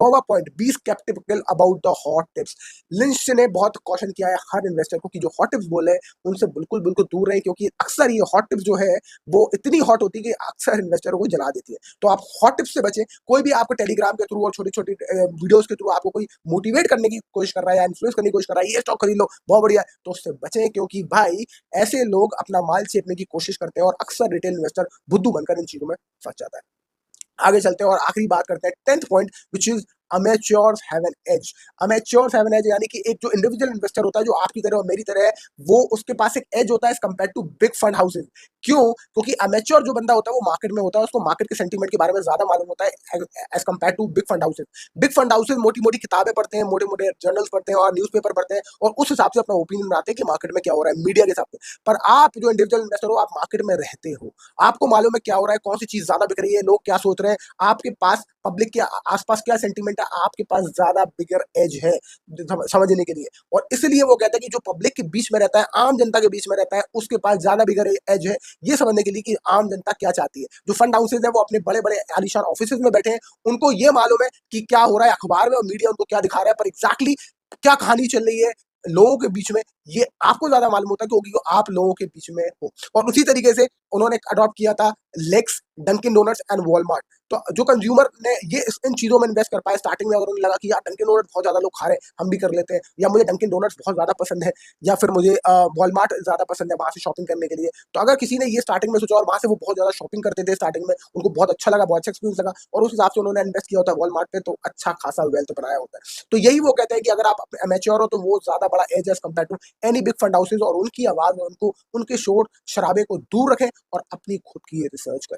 नौवां point, be sceptical about the hot tips. Lynch ने बहुत कॉशन किया है हर इन्वेस्टर को कि जो हॉट टिप्स बोले उनसे बिल्कुल बिल्कुल दूर रहे, क्योंकि अक्सर ये हॉट टिप्स जो है वो इतनी हॉट होती है कि अक्सर इन्वेस्टरों को जला देती है। तो आप हॉट टिप्स से बचें। कोई भी आपको टेलीग्राम के थ्रू और छोटी छोटी वीडियोस के थ्रू आपको कोई मोटिवेट करने की कोशिश कर रहा है या इन्फ्लुएंस करने की कोशिश कर रहा है, ये स्टॉक खरीद लो बहुत बढ़िया है, तो उससे बचें, क्योंकि भाई ऐसे लोग अपना माल छेपने की कोशिश करते हैं और अक्सर रिटेल इन्वेस्टर बुद्धू बनकर इन चीजों में फंस जाता है। आगे चलते हैं और आखिरी बात करते हैं, 10th point, which is amateurs have an edge. Amateurs have an edge यानी कि एक जो इंडिविजुअल इन्वेस्टर होता है जो आपकी तरह और मेरी तरह है, वो उसके पास एक एज होता है edge compare to big fund houses. क्यों? क्योंकि अमेच्योर जो बंदा होता है वो मार्केट में होता है, उसको मार्केट के सेंटीमेंट के बारे में ज्यादा मालूम होता है edge compare to big fund houses. Big fund houses मोटी मोटी किताबें पढ़ते हैं, मोटे मोटे जर्नल्स पढ़ते हैं और न्यूज़पेपर पढ़ते हैं और उस हिसाब से अपना ओपिनियन बनाते हैं कि मार्केट में क्या हो रहा है, मीडिया के हिसाब से। पर आप जो इंडिविजुअल इन्वेस्टर हो, आप मार्केट में रहते हो, आपको मालूम है क्या हो रहा है, कौन सी चीज ज्यादा बिक रही है, लोग क्या सोच रहे हैं, आपके पास पब्लिक के आसपास क्या सेंटीमेंट है, आपके पास ज्यादा बिगर एज है समझने के लिए। और इसलिए वो कहता है कि जो पब्लिक के बीच में रहता है, आम जनता के बीच में रहता है, उसके पास ज्यादा बिगर एज है ये समझने के लिए कि आम जनता क्या चाहती है। जो फंड हाउसेज है वो अपने बड़े बड़े आलीशान ऑफिस में बैठे हैं, उनको ये मालूम है कि क्या हो रहा है अखबार में और मीडिया उनको क्या दिखा रहा है, पर एग्जैक्टली क्या कहानी चल रही है लोगों के बीच में, ये आपको ज्यादा मालूम होता है क्योंकि आप लोगों के बीच में हो। और उसी तरीके से उन्होंने अडॉप्ट किया था L'eggs, Dunkin Donuts and Walmart. तो जो कंज्यूमर ने ये इन चीजों में इन्वेस्ट कर पाए स्टार्टिंग में, अगर उन्हें लगा कि यार डंकिन डोनट्स बहुत ज्यादा लोग खा रहे हैं, हम भी कर लेते हैं, या मुझे डंकिन डोनट्स बहुत ज्यादा पसंद है, या फिर मुझे वॉलमार्ट ज्यादा पसंद है वहां से शॉपिंग करने के लिए। तो अगर किसी ने ये स्टार्टिंग में सोचा और वहां से वो बहुत ज्यादा शॉपिंग करते थे स्टार्टिंग में, उनको बहुत अच्छा लगा, बहुत अच्छा एक्सपीरियंस लगा और उस हिसाब से उन्होंने इन्वेस्ट किया होता है वॉलमार्ट पे, तो अच्छा खासा वेल्थ बनाया होता है। तो यही वो कहते हैं कि अगर आप अमेच्योर हो तो वो ज्यादा बड़ा edge edge compare to any big fund houses, और उनकी आवाज में उनको उनके शोर शराबे को दूर रखें और अपनी खुद की रिसर्च करें।